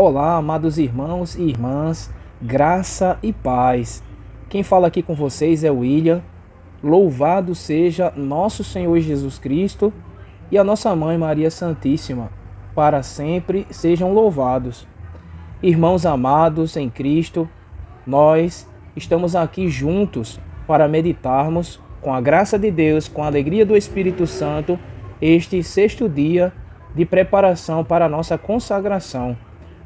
Olá, amados irmãos e irmãs, graça e paz. Quem fala aqui com vocês é o William. Louvado seja nosso Senhor Jesus Cristo e a nossa Mãe Maria Santíssima. Para sempre sejam louvados. Irmãos amados em Cristo, nós estamos aqui juntos para meditarmos, com a graça de Deus, com a alegria do Espírito Santo, este sexto dia de preparação para a nossa consagração.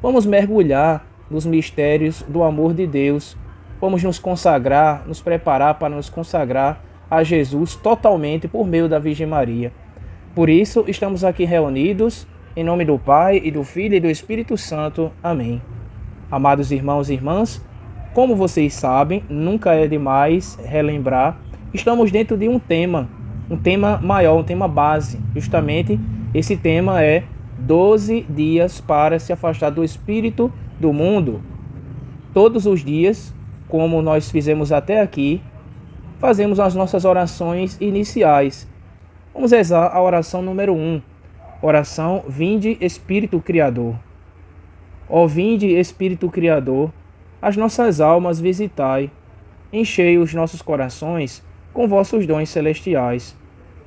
Vamos mergulhar nos mistérios do amor de Deus. Vamos nos consagrar, nos preparar para nos consagrar a Jesus totalmente por meio da Virgem Maria. Por isso, estamos aqui reunidos em nome do Pai, e do Filho e do Espírito Santo. Amém. Amados irmãos e irmãs, como vocês sabem, nunca é demais relembrar, estamos dentro de um tema maior, um tema base. Justamente esse tema é 12 dias para se afastar do espírito do mundo. Todos os dias, como nós fizemos até aqui, fazemos as nossas orações iniciais. Vamos rezar a oração número 1. Oração Vinde Espírito Criador. Ó vinde Espírito Criador, as nossas almas visitai, enchei os nossos corações com vossos dons celestiais.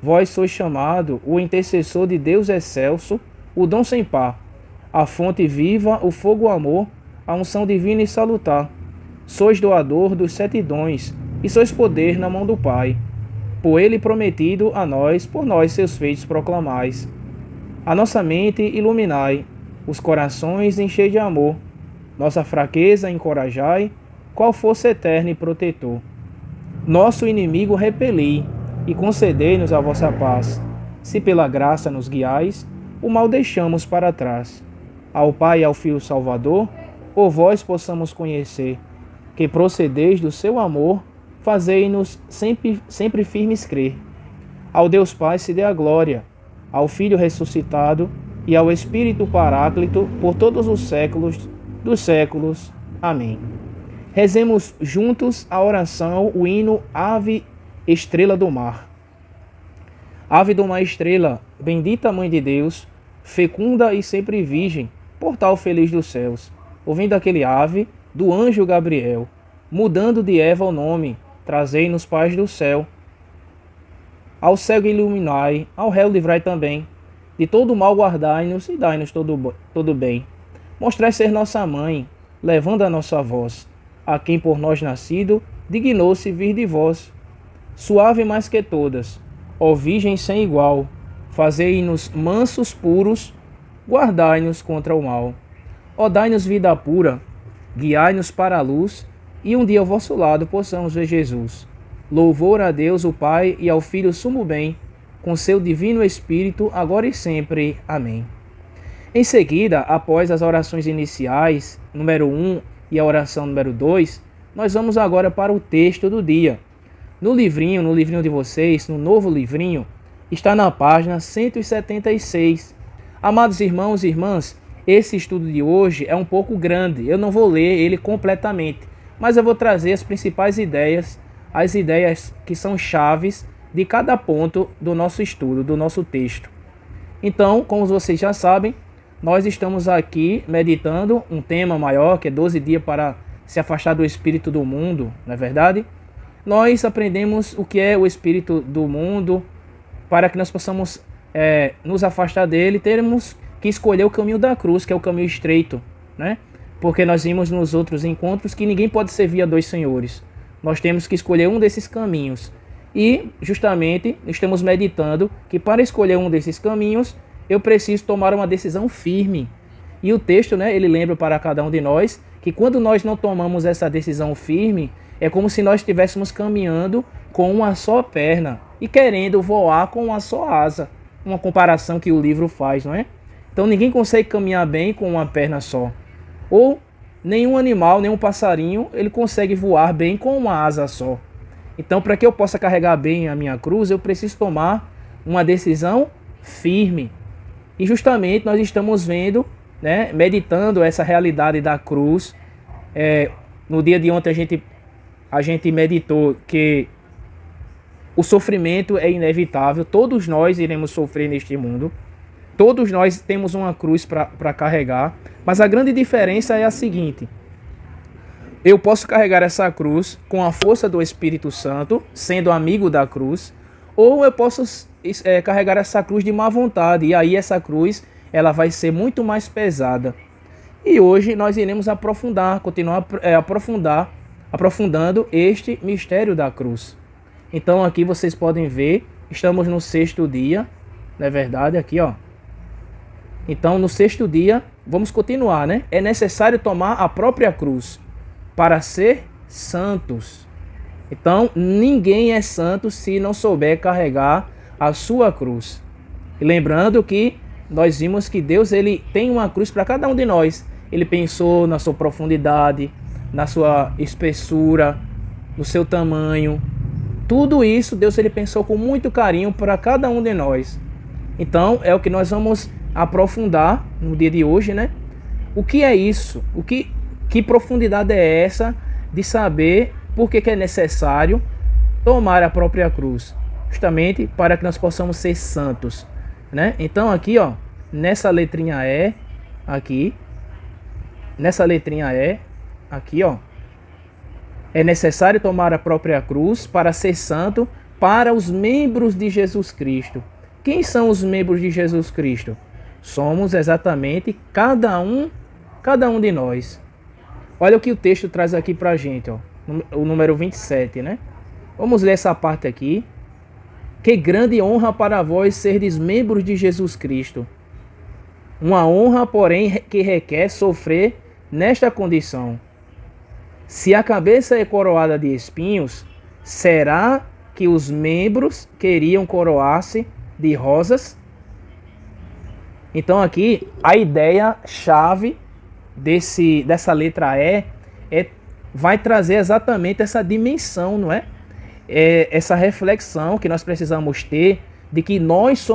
Vós sois chamado o intercessor de Deus excelso, o dom sem par, a fonte viva, o fogo amor, a unção divina e salutar. Sois doador dos 7 dons, e sois poder na mão do Pai. Por ele prometido a nós, por nós seus feitos proclamais. A nossa mente iluminai, os corações enchei de amor, nossa fraqueza encorajai, qual força eterna e protetor. Nosso inimigo repeli, e concedei-nos a vossa paz. Se pela graça nos guiais, o mal deixamos para trás. Ao Pai e ao Filho Salvador, por vós possamos conhecer, que procedeis do seu amor, fazei-nos sempre firmes crer. Ao Deus Pai se dê a glória, ao Filho ressuscitado e ao Espírito Paráclito, por todos os séculos dos séculos. Amém. Rezemos juntos a oração, o hino Ave Estrela do Mar. Ave do Mar Estrela, bendita Mãe de Deus, fecunda e sempre virgem, portal feliz dos céus. Ouvindo aquele ave do anjo Gabriel, mudando de Eva o nome, trazei-nos paz do céu. Ao cego iluminai, ao réu livrai também, de todo mal guardai-nos e dai-nos todo bem. Mostrai ser nossa mãe, levando a nossa voz, a quem por nós nascido, dignou-se vir de vós. Suave mais que todas, ó Virgem sem igual, fazei-nos mansos puros, guardai-nos contra o mal. Ó dai-nos vida pura, guiai-nos para a luz, e um dia ao vosso lado possamos ver Jesus. Louvor a Deus o Pai e ao Filho sumo bem, com seu divino Espírito, agora e sempre. Amém. Em seguida, após as orações iniciais, número 1 e a oração número 2, nós vamos agora para o texto do dia. No livrinho de vocês, no novo livrinho, está na página 176. Amados irmãos e irmãs, esse estudo de hoje é um pouco grande, eu não vou ler ele completamente, mas eu vou trazer as principais ideias, as ideias que são chaves de cada ponto do nosso estudo, do nosso texto. Então, como vocês já sabem, nós estamos aqui meditando um tema maior, que é 12 dias para se afastar do espírito do mundo, não é verdade? Nós aprendemos o que é o espírito do mundo. Para que nós possamos nos afastar dele, teremos que escolher o caminho da cruz, que é o caminho estreito, né? Porque nós vimos nos outros encontros que ninguém pode servir a 2 senhores. Nós temos que escolher um desses caminhos. E, justamente, estamos meditando que para escolher um desses caminhos, eu preciso tomar uma decisão firme. E o texto, né, ele lembra para cada um de nós que quando nós não tomamos essa decisão firme, é como se nós estivéssemos caminhando com uma só perna e querendo voar com uma só asa. Uma comparação que o livro faz, não é? Então ninguém consegue caminhar bem com uma perna só. Ou nenhum animal, nenhum passarinho, ele consegue voar bem com uma asa só. Então, para que eu possa carregar bem a minha cruz, eu preciso tomar uma decisão firme. E justamente nós estamos vendo, né, meditando essa realidade da cruz. No dia de ontem a gente meditou que o sofrimento é inevitável, todos nós iremos sofrer neste mundo. Todos nós temos uma cruz para carregar, mas a grande diferença é a seguinte: eu posso carregar essa cruz com a força do Espírito Santo, sendo amigo da cruz, ou eu posso carregar essa cruz de má vontade, e aí essa cruz ela vai ser muito mais pesada. E hoje nós iremos continuar aprofundando este mistério da cruz. Então aqui vocês podem ver, estamos no 6º dia, não é verdade? Aqui, ó. Então no 6º dia, vamos continuar, né? É necessário tomar a própria cruz para ser santos. Então ninguém é santo se não souber carregar a sua cruz. E lembrando que nós vimos que Deus ele tem uma cruz para cada um de nós. Ele pensou na sua profundidade, na sua espessura, no seu tamanho. Tudo isso Deus ele pensou com muito carinho para cada um de nós. Então é o que nós vamos aprofundar no dia de hoje, né? O que é isso? Que profundidade é essa de saber por que é necessário tomar a própria cruz? Justamente para que nós possamos ser santos, né? Então aqui, ó, nessa letrinha E, aqui, ó, é necessário tomar a própria cruz para ser santo para os membros de Jesus Cristo. Quem são os membros de Jesus Cristo? Somos exatamente cada um de nós. Olha o que o texto traz aqui pra gente, ó, o número 27, né? Vamos ler essa parte aqui. Que grande honra para vós serdes membros de Jesus Cristo. Uma honra, porém, que requer sofrer nesta condição. Se a cabeça é coroada de espinhos, será que os membros queriam coroar-se de rosas? Então aqui a ideia-chave dessa letra E vai trazer exatamente essa dimensão, não é? Essa reflexão que nós precisamos ter de que nós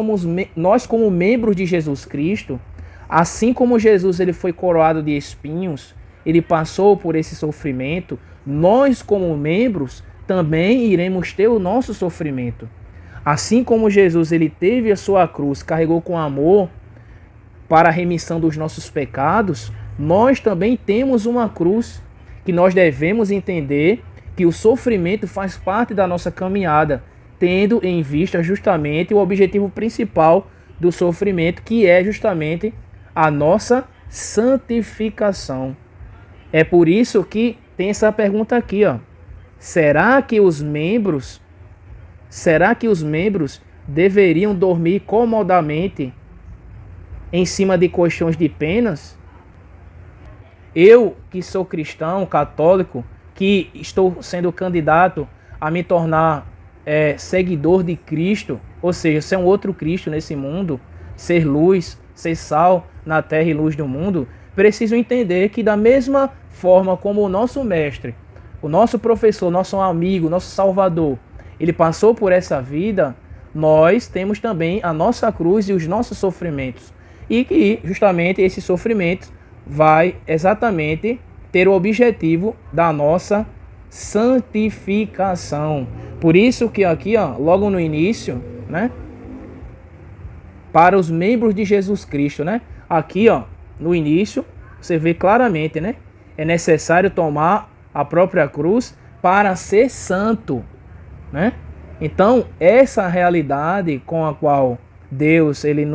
como membros de Jesus Cristo, assim como Jesus ele foi coroado de espinhos, ele passou por esse sofrimento, nós como membros também iremos ter o nosso sofrimento. Assim como Jesus ele teve a sua cruz, carregou com amor para a remissão dos nossos pecados, nós também temos uma cruz que nós devemos entender que o sofrimento faz parte da nossa caminhada, tendo em vista justamente o objetivo principal do sofrimento, que é justamente a nossa santificação. É por isso que tem essa pergunta aqui, ó. Será que os membros deveriam dormir comodamente em cima de colchões de penas? Eu, que sou cristão, católico, que estou sendo candidato a me tornar seguidor de Cristo, ou seja, ser um outro Cristo nesse mundo, ser luz, ser sal na terra e luz do mundo, preciso entender que da mesma forma como o nosso mestre, o nosso professor, nosso amigo, nosso salvador, ele passou por essa vida, nós temos também a nossa cruz e os nossos sofrimentos. E que justamente esse sofrimento vai exatamente ter o objetivo da nossa santificação. Por isso que aqui, ó, logo no início, né, para os membros de Jesus Cristo, né, aqui, ó, no início, você vê claramente, né, é necessário tomar a própria cruz para ser santo, né? Então, essa realidade com a qual Deus ele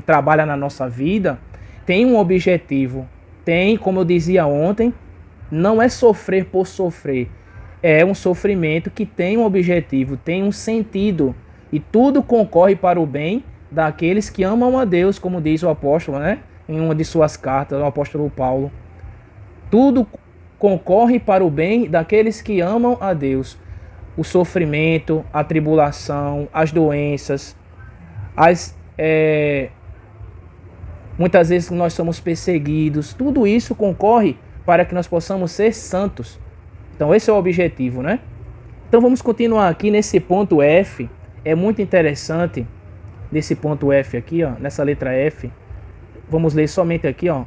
trabalha na nossa vida, tem um objetivo. Tem, como eu dizia ontem, não é sofrer por sofrer. É um sofrimento que tem um objetivo, tem um sentido. E tudo concorre para o bem daqueles que amam a Deus, como diz o apóstolo, né? Em uma de suas cartas, o apóstolo Paulo. Tudo concorre para o bem daqueles que amam a Deus. O sofrimento, a tribulação, as doenças, muitas vezes nós somos perseguidos, tudo isso concorre para que nós possamos ser santos. Então esse é o objetivo, né? Então vamos continuar aqui nesse ponto F. É muito interessante nesse ponto F aqui, ó, nessa letra F. Vamos ler somente aqui, ó.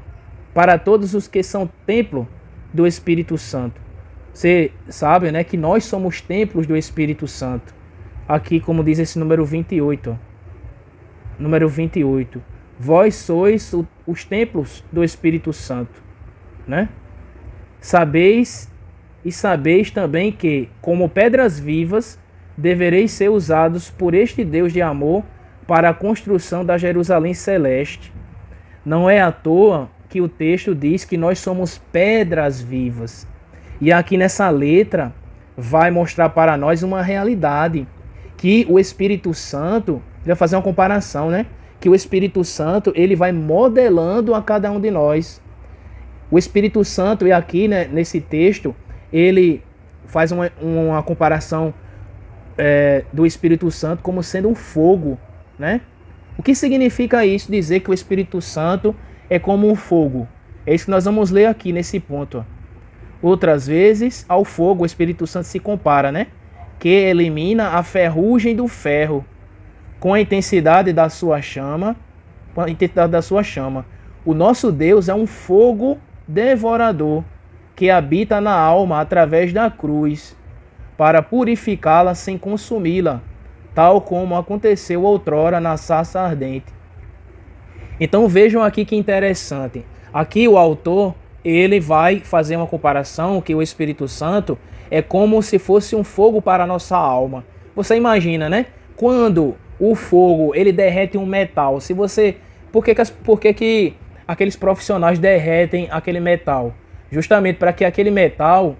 Para todos os que são templo do Espírito Santo. Você sabe, né, que nós somos templos do Espírito Santo. Aqui, como diz esse número 28, ó. Número 28. Vós sois os templos do Espírito Santo, né? Sabeis também que, como pedras vivas, devereis ser usados por este Deus de amor para a construção da Jerusalém celeste. Não é à toa que o texto diz que nós somos pedras vivas. E aqui nessa letra vai mostrar para nós uma realidade, que o Espírito Santo, vai fazer uma comparação, né? Que o Espírito Santo, ele vai modelando a cada um de nós. O Espírito Santo, e aqui, né, nesse texto, ele faz uma comparação do Espírito Santo como sendo um fogo, né? O que significa isso? Dizer que o Espírito Santo é como um fogo. É isso que nós vamos ler aqui nesse ponto. Outras vezes, ao fogo, o Espírito Santo se compara, né? Que elimina a ferrugem do ferro com a intensidade da sua chama. O nosso Deus é um fogo devorador que habita na alma através da cruz, para purificá-la sem consumi-la, tal como aconteceu outrora na sarça ardente. Então vejam aqui que interessante. Aqui o autor, ele vai fazer uma comparação que o Espírito Santo é como se fosse um fogo para a nossa alma. Você imagina, né? Quando o fogo, ele derrete um metal, por que aqueles profissionais derretem aquele metal? Justamente para que aquele metal,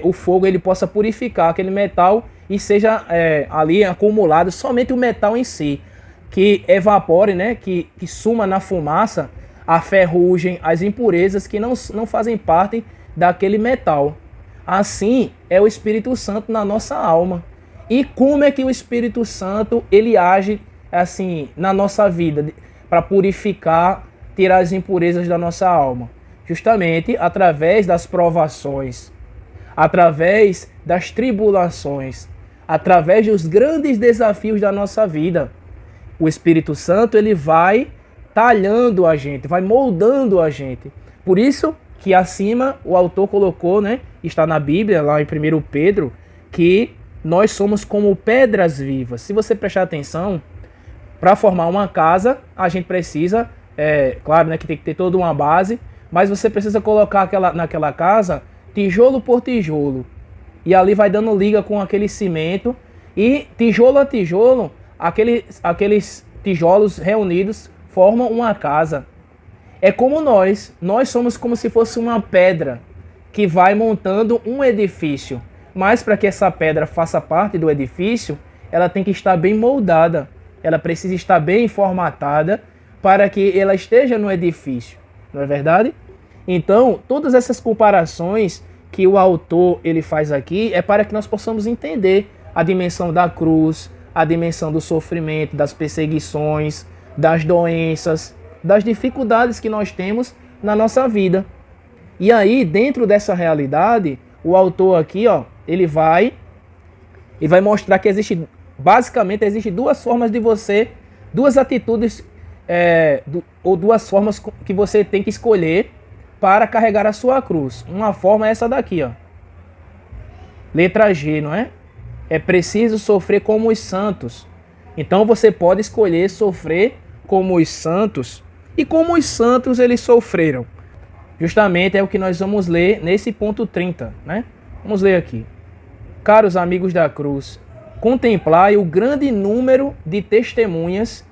o fogo, ele possa purificar aquele metal e seja ali acumulado somente o metal em si, que evapore, né? Que suma na fumaça a ferrugem, as impurezas que não fazem parte daquele metal. Assim é o Espírito Santo na nossa alma. E como é que o Espírito Santo, ele age assim na nossa vida para purificar, tirar as impurezas da nossa alma? Justamente através das provações, através das tribulações, através dos grandes desafios da nossa vida. O Espírito Santo, ele vai talhando a gente, vai moldando a gente. Por isso que acima o autor colocou, né, está na Bíblia, lá em 1 Pedro, que nós somos como pedras vivas. Se você prestar atenção, para formar uma casa, a gente precisa, claro, né, que tem que ter toda uma base, mas você precisa colocar naquela casa tijolo por tijolo. E ali vai dando liga com aquele cimento, e tijolo a tijolo, aqueles tijolos reunidos formam uma casa. É como nós somos como se fosse uma pedra que vai montando um edifício. Mas para que essa pedra faça parte do edifício, ela tem que estar bem moldada. Ela precisa estar bem formatada para que ela esteja no edifício. Não é verdade? Então, todas essas comparações que o autor ele faz aqui é para que nós possamos entender a dimensão da cruz, a dimensão do sofrimento, das perseguições, das doenças, das dificuldades que nós temos na nossa vida. E aí, dentro dessa realidade, o autor aqui, ele vai mostrar que basicamente existe duas formas de você, duas atitudes ou duas formas que você tem que escolher para carregar a sua cruz. Uma forma é essa daqui, letra G, não é? É preciso sofrer como os santos. Então você pode escolher sofrer como os santos. E como os santos eles sofreram? Justamente é o que nós vamos ler nesse ponto 30, né? Vamos ler aqui. Caros amigos da cruz, contemplai o grande número de testemunhas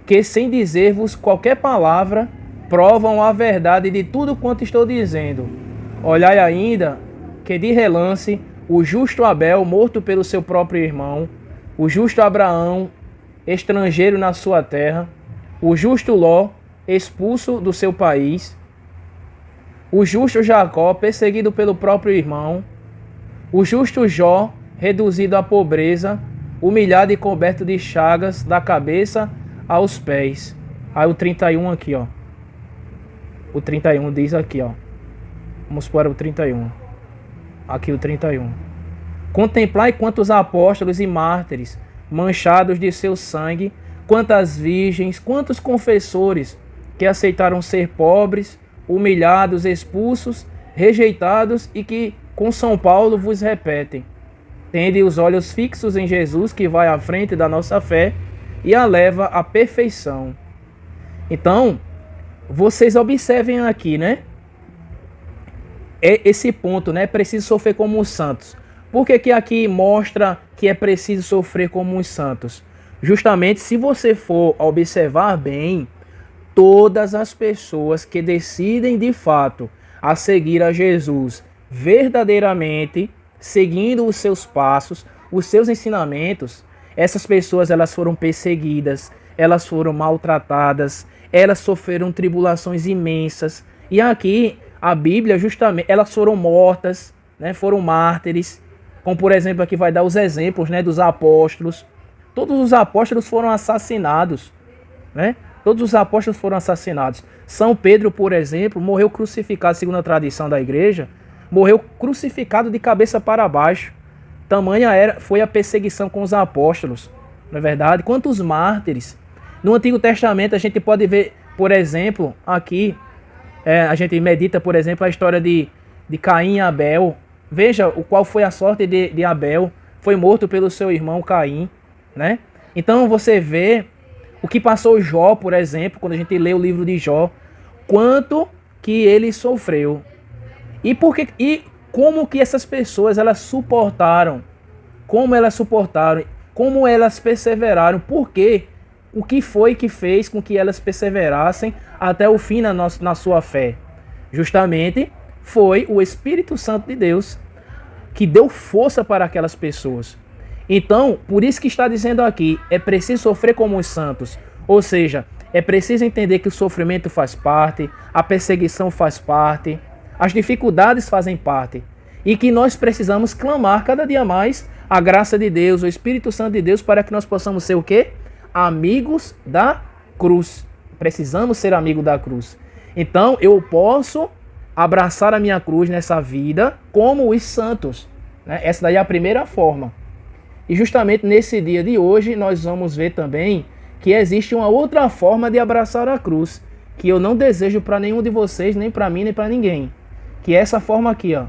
que, sem dizer-vos qualquer palavra, provam a verdade de tudo quanto estou dizendo. Olhai ainda que de relance o justo Abel, morto pelo seu próprio irmão, o justo Abraão, estrangeiro na sua terra, o justo Ló, expulso do seu país, o justo Jacó, perseguido pelo próprio irmão, o justo Jó, reduzido à pobreza, humilhado e coberto de chagas da cabeça aos pés. Aí o 31 aqui, O 31 diz aqui, Vamos para o 31. Aqui o 31. Contemplai quantos apóstolos e mártires, manchados de seu sangue, quantas virgens, quantos confessores que aceitaram ser pobres, humilhados, expulsos, rejeitados e que com São Paulo vos repetem. Tende os olhos fixos em Jesus, que vai à frente da nossa fé e a leva à perfeição. Então, vocês observem aqui, né? É esse ponto, né? É preciso sofrer como os santos. Por que aqui mostra que é preciso sofrer como os santos? Justamente, se você for observar bem, todas as pessoas que decidem de fato a seguir a Jesus verdadeiramente, seguindo os seus passos, os seus ensinamentos, essas pessoas elas foram perseguidas, elas foram maltratadas, elas sofreram tribulações imensas. E aqui a Bíblia justamente, elas foram mortas, né, foram mártires, como por exemplo aqui vai dar os exemplos, né, dos apóstolos. Todos os apóstolos foram assassinados, né? Todos os apóstolos foram assassinados. São Pedro, por exemplo, morreu crucificado, segundo a tradição da igreja, morreu crucificado de cabeça para baixo. Tamanha foi a perseguição com os apóstolos, não é verdade? Quantos mártires? No Antigo Testamento a gente pode ver, por exemplo, aqui, a gente medita, por exemplo, a história de Caim e Abel. Veja qual foi a sorte de Abel. Foi morto pelo seu irmão Caim, né? Então você vê o que passou Jó, por exemplo, quando a gente lê o livro de Jó, quanto que ele sofreu. E como que essas pessoas elas suportaram? Como elas suportaram? Como elas perseveraram? Por quê? O que foi que fez com que elas perseverassem até o fim na sua fé? Justamente foi o Espírito Santo de Deus que deu força para aquelas pessoas. Então, por isso que está dizendo aqui, é preciso sofrer como os santos. Ou seja, é preciso entender que o sofrimento faz parte, a perseguição faz parte, as dificuldades fazem parte. E que nós precisamos clamar cada dia mais a graça de Deus, o Espírito Santo de Deus, para que nós possamos ser o quê? Amigos da cruz. Precisamos ser amigos da cruz. Então, eu posso abraçar a minha cruz nessa vida como os santos, né? Essa daí é a primeira forma. E justamente nesse dia de hoje nós vamos ver também que existe uma outra forma de abraçar a cruz, que eu não desejo para nenhum de vocês, nem para mim, nem para ninguém. Que é essa forma aqui, ó.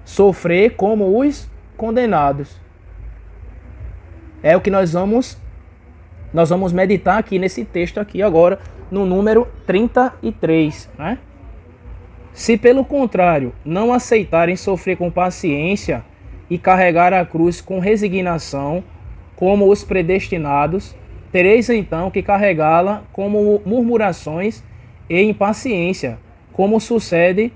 Sofrer como os condenados. É o que nós vamos meditar aqui nesse texto aqui agora, no número 33, né? Se pelo contrário não aceitarem sofrer com paciência e carregar a cruz com resignação, como os predestinados, tereis então que carregá-la como murmurações e impaciência, como sucede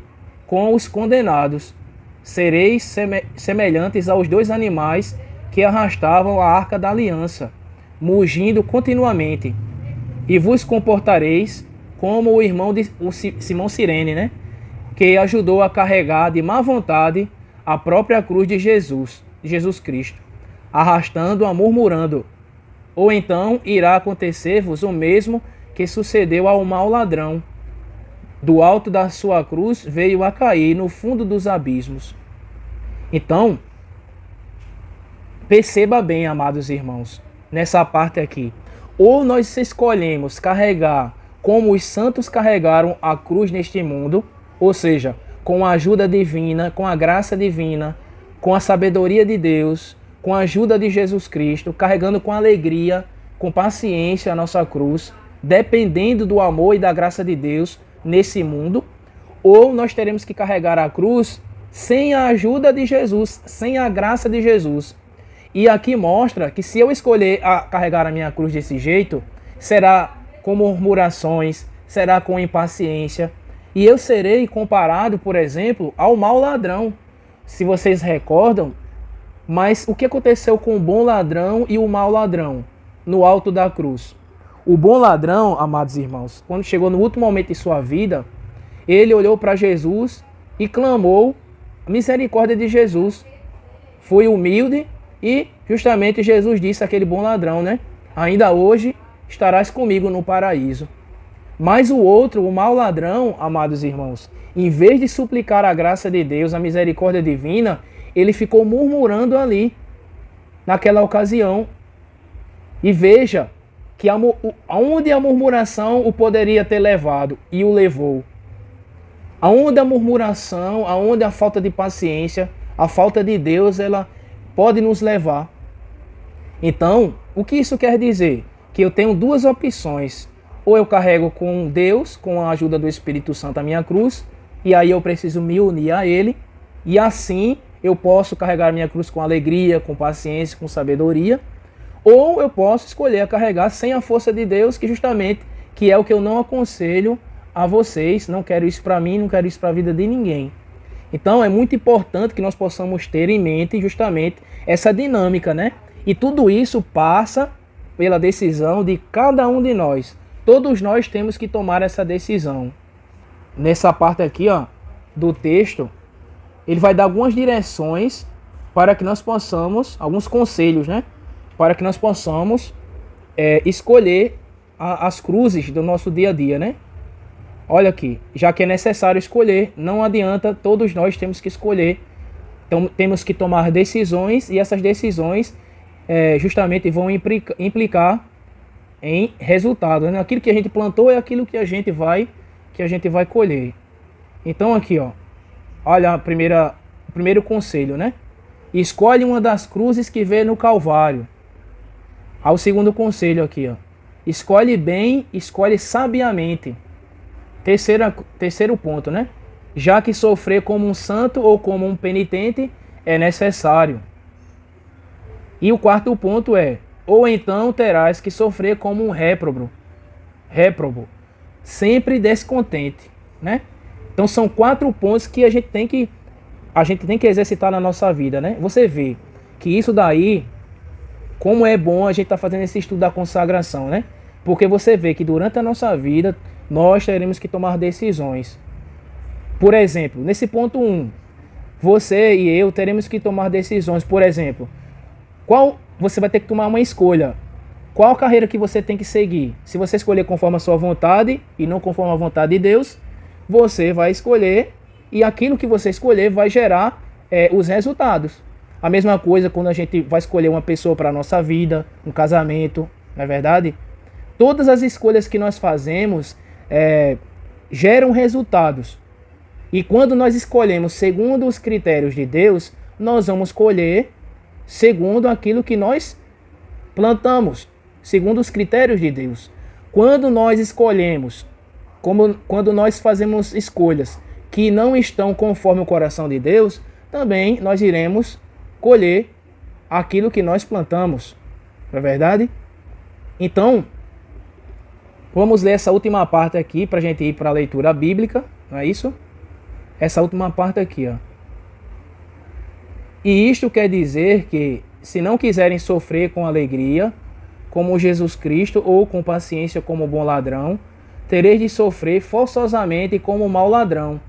com os condenados. Sereis semelhantes aos dois animais que arrastavam a arca da aliança, mugindo continuamente, e vos comportareis como o irmão de Simão Cirene, né? Que ajudou a carregar de má vontade a própria cruz de Jesus Cristo, arrastando-a murmurando. Ou então irá acontecer-vos o mesmo que sucedeu ao mau ladrão. Do alto da sua cruz veio a cair no fundo dos abismos. Então, perceba bem, amados irmãos, nessa parte aqui. Ou nós escolhemos carregar como os santos carregaram a cruz neste mundo, ou seja, com a ajuda divina, com a graça divina, com a sabedoria de Deus, com a ajuda de Jesus Cristo, carregando com alegria, com paciência a nossa cruz, dependendo do amor e da graça de Deus nesse mundo, ou nós teremos que carregar a cruz sem a ajuda de Jesus, sem a graça de Jesus. E aqui mostra que se eu escolher carregar a minha cruz desse jeito, será com murmurações, será com impaciência, e eu serei comparado, por exemplo, ao mau ladrão. Se vocês recordam, mas o que aconteceu com o bom ladrão e o mau ladrão no alto da cruz? O bom ladrão, amados irmãos, quando chegou no último momento de sua vida, ele olhou para Jesus e clamou a misericórdia de Jesus. Foi humilde e justamente Jesus disse àquele bom ladrão, né? Ainda hoje estarás comigo no paraíso. Mas o outro, o mau ladrão, amados irmãos, em vez de suplicar a graça de Deus, a misericórdia divina, ele ficou murmurando ali, naquela ocasião. E veja que aonde a murmuração o poderia ter levado, e o levou. Aonde a murmuração, aonde a falta de paciência, a falta de Deus, ela pode nos levar. Então, o que isso quer dizer? Que eu tenho duas opções. ou eu carrego com Deus, com a ajuda do Espírito Santo, a minha cruz, e aí eu preciso me unir a Ele, e assim eu posso carregar a minha cruz com alegria, com paciência, com sabedoria, ou eu posso escolher carregar sem a força de Deus, que é o que eu não aconselho a vocês, não quero isso para mim, não quero isso para a vida de ninguém. Então é muito importante que nós possamos ter em mente justamente essa dinâmica, né? E tudo isso passa pela decisão de cada um de nós. Todos nós temos que tomar essa decisão. Nessa parte aqui, ó, do texto, ele vai dar algumas direções para que nós possamos, alguns conselhos, né? Para que nós possamos escolher as cruzes do nosso dia a dia, né? Olha aqui, já que é necessário escolher, não adianta, todos nós temos que escolher. Então temos que tomar decisões e essas decisões justamente vão implicar em resultado, né? Aquilo que a gente plantou é aquilo que a gente vai colher. Então aqui, ó, olha o primeiro conselho, né? Escolhe uma das cruzes que vê no Calvário. Ao segundo conselho aqui, ó. Escolhe bem, escolhe sabiamente. Terceiro ponto, né? Já que sofrer como um santo ou como um penitente é necessário. E o quarto ponto é: ou então terás que sofrer como um réprobo, sempre descontente, né? Então são 4 pontos que a gente tem que exercitar na nossa vida, né? Você vê que isso daí, como é bom a gente estar fazendo esse estudo da consagração, né? Porque você vê que durante a nossa vida nós teremos que tomar decisões. Por exemplo, nesse ponto 1, você e eu teremos que tomar decisões. Por exemplo, você vai ter que tomar uma escolha. Qual carreira que você tem que seguir? Se você escolher conforme a sua vontade e não conforme a vontade de Deus, você vai escolher e aquilo que você escolher vai gerar os resultados. A mesma coisa quando a gente vai escolher uma pessoa para a nossa vida, um casamento, não é verdade? Todas as escolhas que nós fazemos geram resultados. E quando nós escolhemos segundo os critérios de Deus, nós vamos colher segundo aquilo que nós plantamos, segundo os critérios de Deus. Quando nós escolhemos, quando nós fazemos escolhas que não estão conforme o coração de Deus, também nós iremos colher aquilo que nós plantamos. Não é verdade? Então, vamos ler essa última parte aqui para a gente ir para a leitura bíblica, não é isso? Essa última parte aqui, ó. E isto quer dizer que, se não quiserem sofrer com alegria, como Jesus Cristo, ou com paciência como bom ladrão, tereis de sofrer forçosamente como mau ladrão.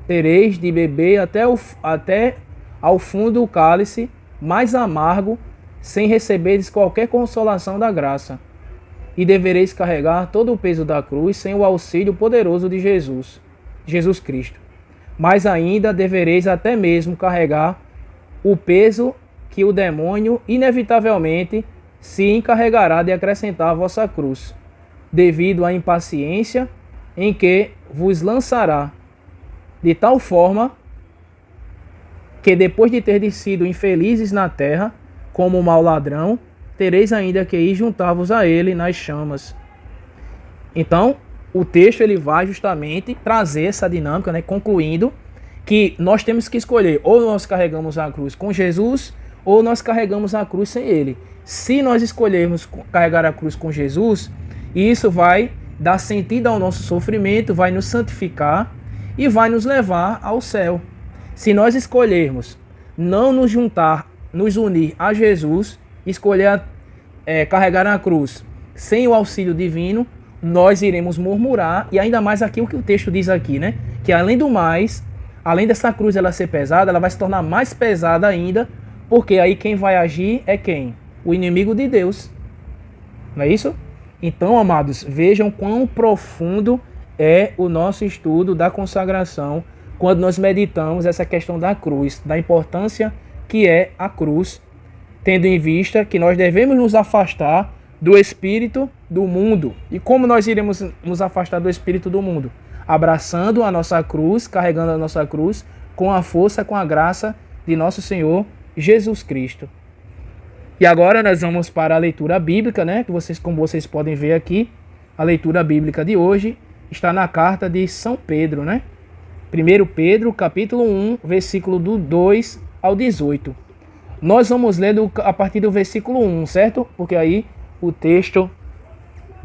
Tereis de beber até ao fundo o cálice mais amargo, sem receberes qualquer consolação da graça. E devereis carregar todo o peso da cruz sem o auxílio poderoso de Jesus Cristo. Mas ainda devereis até mesmo carregar o peso que o demônio inevitavelmente se encarregará de acrescentar à vossa cruz, devido à impaciência em que vos lançará, de tal forma que depois de terdes sido infelizes na terra, como um mau ladrão, tereis ainda que ir juntar-vos a ele nas chamas. Então, o texto ele vai justamente trazer essa dinâmica, né, concluindo que nós temos que escolher, ou nós carregamos a cruz com Jesus, ou nós carregamos a cruz sem ele. Se nós escolhermos carregar a cruz com Jesus, isso vai dar sentido ao nosso sofrimento, vai nos santificar e vai nos levar ao céu. Se nós escolhermos não nos juntar, nos unir a Jesus, escolher carregar a cruz sem o auxílio divino, nós iremos murmurar, e ainda mais aqui o que o texto diz aqui, né? Que além do mais, além dessa cruz ela ser pesada, ela vai se tornar mais pesada ainda, porque aí quem vai agir é quem? O inimigo de Deus. Não é isso? Então, amados, vejam quão profundo é o nosso estudo da consagração quando nós meditamos essa questão da cruz, da importância que é a cruz, tendo em vista que nós devemos nos afastar do espírito do mundo. E como nós iremos nos afastar do espírito do mundo? Abraçando a nossa cruz, carregando a nossa cruz, com a força, com a graça de nosso Senhor Jesus Cristo. E agora nós vamos para a leitura bíblica, né? Que como vocês podem ver aqui, A leitura bíblica de hoje está na carta de São Pedro, né? 1 Pedro, capítulo 1, versículo do 2 ao 18. Nós vamos ler a partir do versículo 1, certo? Porque aí o texto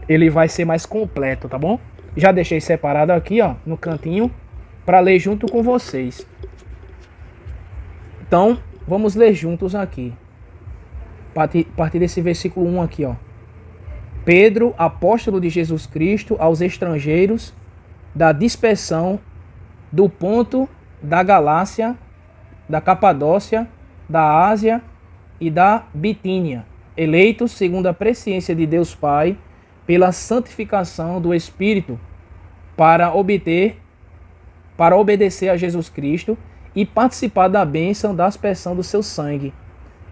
ele vai ser mais completo, tá bom? Já deixei separado aqui, ó, no cantinho, para ler junto com vocês. Então, vamos ler juntos aqui. A partir desse versículo 1 aqui, ó. Pedro, apóstolo de Jesus Cristo, aos estrangeiros da dispersão do Ponto, da Galácia, da Capadócia, da Ásia e da Bitínia, eleitos segundo a presciência de Deus Pai, pela santificação do Espírito, para obedecer a Jesus Cristo e participar da bênção da aspersão do seu sangue.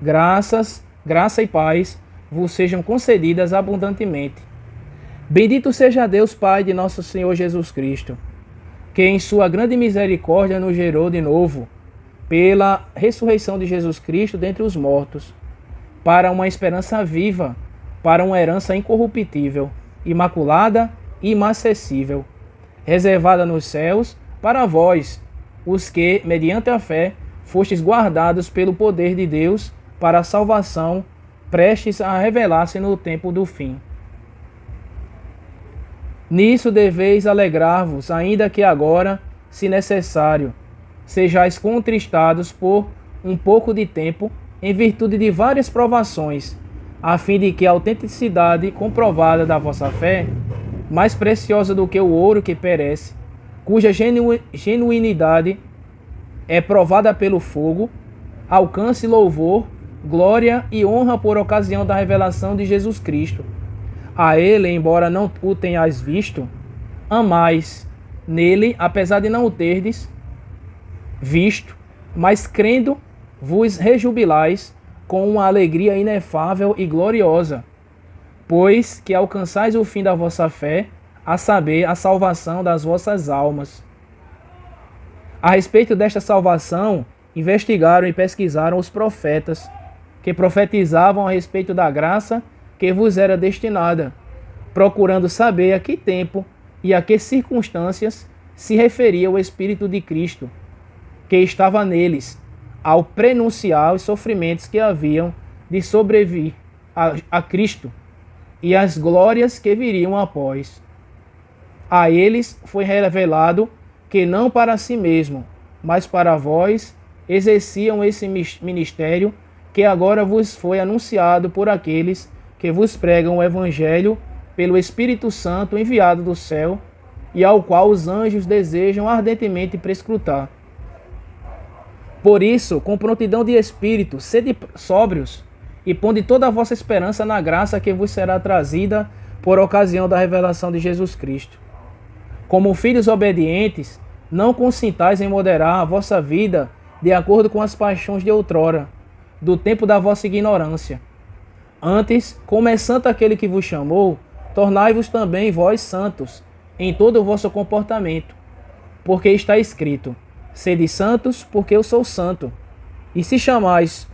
Graça e paz vos sejam concedidas abundantemente. Bendito seja Deus Pai de nosso Senhor Jesus Cristo, que em sua grande misericórdia nos gerou de novo, pela ressurreição de Jesus Cristo dentre os mortos, para uma esperança viva, para uma herança incorruptível, imaculada e imacessível, reservada nos céus para vós, os que, mediante a fé, fostes guardados pelo poder de Deus para a salvação, prestes a revelar-se no tempo do fim. Nisso deveis alegrar-vos, ainda que agora, se necessário, sejais contristados por um pouco de tempo, em virtude de várias provações, a fim de que a autenticidade comprovada da vossa fé, mais preciosa do que o ouro que perece, cuja genuinidade é provada pelo fogo, alcance louvor, glória e honra por ocasião da revelação de Jesus Cristo. A ele, embora não o tenhais visto, amais nele, apesar de não o terdes visto, mas crendo, vos rejubilais com uma alegria inefável e gloriosa, pois que alcançais o fim da vossa fé, a saber, a salvação das vossas almas. A respeito desta salvação, investigaram e pesquisaram os profetas, que profetizavam a respeito da graça que vos era destinada, procurando saber a que tempo e a que circunstâncias se referia o Espírito de Cristo, que estava neles, ao prenunciar os sofrimentos que haviam de sobrevir a Cristo e as glórias que viriam após. A eles foi revelado que não para si mesmo, mas para vós, exerciam esse ministério que agora vos foi anunciado por aqueles que vos pregam o Evangelho pelo Espírito Santo enviado do céu, e ao qual os anjos desejam ardentemente prescrutar. Por isso, com prontidão de espírito, sede sóbrios, e ponde toda a vossa esperança na graça que vos será trazida por ocasião da revelação de Jesus Cristo. Como filhos obedientes, não consintais em moderar a vossa vida de acordo com as paixões de outrora, do tempo da vossa ignorância. Antes, como é santo aquele que vos chamou, tornai-vos também vós santos em todo o vosso comportamento, porque está escrito: sede santos, porque eu sou santo. E se chamais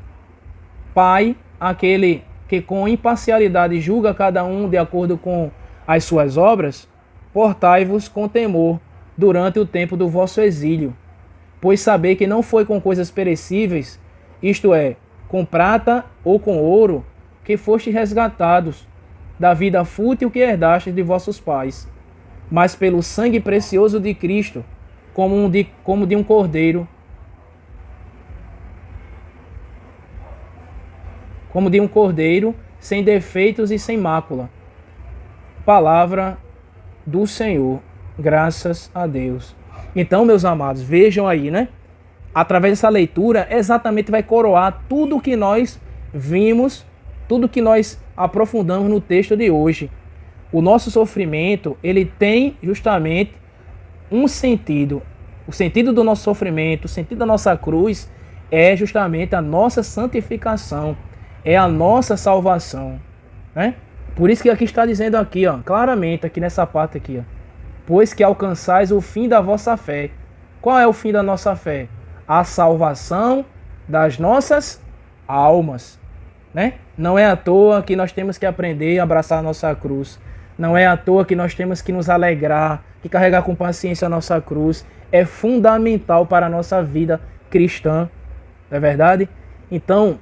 Pai aquele que com imparcialidade julga cada um de acordo com as suas obras, portai-vos com temor durante o tempo do vosso exílio, pois sabei que não foi com coisas perecíveis, isto é, com prata ou com ouro, que fostes resgatados da vida fútil que herdastes de vossos pais, mas pelo sangue precioso de Cristo, como de um cordeiro, sem defeitos e sem mácula. Palavra do Senhor, graças a Deus. Então, meus amados, vejam aí, né? Através dessa leitura, exatamente vai coroar tudo que nós vimos, tudo que nós aprofundamos no texto de hoje. O nosso sofrimento, ele tem justamente um sentido. O sentido do nosso sofrimento, o sentido da nossa cruz é justamente a nossa santificação, é a nossa salvação, né? Por isso que aqui está dizendo aqui, ó, claramente, aqui nessa parte aqui, ó, pois que alcançais o fim da vossa fé. Qual é o fim da nossa fé? A salvação das nossas almas, né? Não é à toa que nós temos que aprender a abraçar a nossa cruz. Não é à toa que nós temos que nos alegrar, que carregar com paciência a nossa cruz é fundamental para a nossa vida cristã, não é verdade? Então,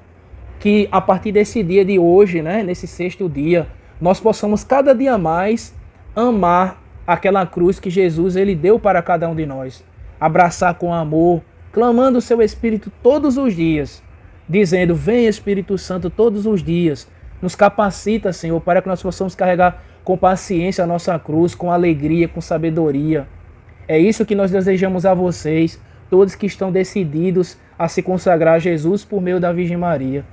que a partir desse dia de hoje, né, nesse sexto dia, nós possamos cada dia mais amar aquela cruz que Jesus ele deu para cada um de nós. Abraçar com amor, clamando o seu Espírito todos os dias, dizendo: vem Espírito Santo todos os dias, nos capacita, Senhor, para que nós possamos carregar com paciência a nossa cruz, com alegria, com sabedoria. É isso que nós desejamos a vocês, todos que estão decididos a se consagrar a Jesus por meio da Virgem Maria.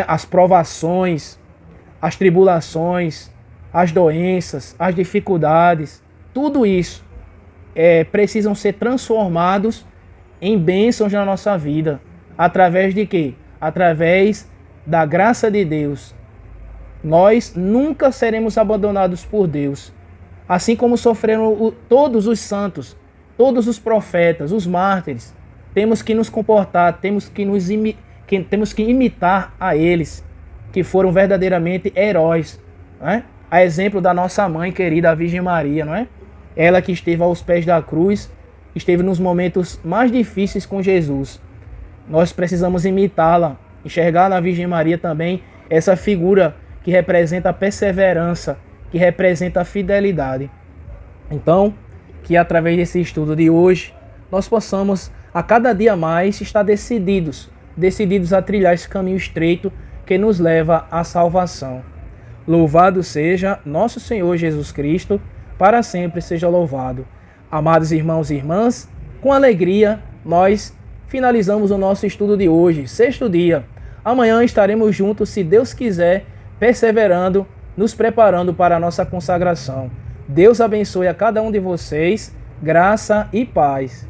As provações, as tribulações, as doenças, as dificuldades, tudo isso precisam ser transformados em bênçãos na nossa vida. Através de quê? Através da graça de Deus. Nós nunca seremos abandonados por Deus. Assim como sofreram todos os santos, todos os profetas, os mártires, temos que nos comportar, temos que imitar a eles, que foram verdadeiramente heróis, não é? A exemplo da nossa mãe querida, a Virgem Maria, não é? Ela que esteve aos pés da cruz, esteve nos momentos mais difíceis com Jesus. Nós precisamos imitá-la, enxergar na Virgem Maria também essa figura que representa a perseverança, que representa a fidelidade. Então, que através desse estudo de hoje, nós possamos a cada dia mais estar decididos a trilhar esse caminho estreito que nos leva à salvação. Louvado seja nosso Senhor Jesus Cristo, para sempre seja louvado. Amados irmãos e irmãs, com alegria nós finalizamos o nosso estudo de hoje, sexto dia. Amanhã estaremos juntos, se Deus quiser, perseverando, nos preparando para a nossa consagração. Deus abençoe a cada um de vocês, graça e paz.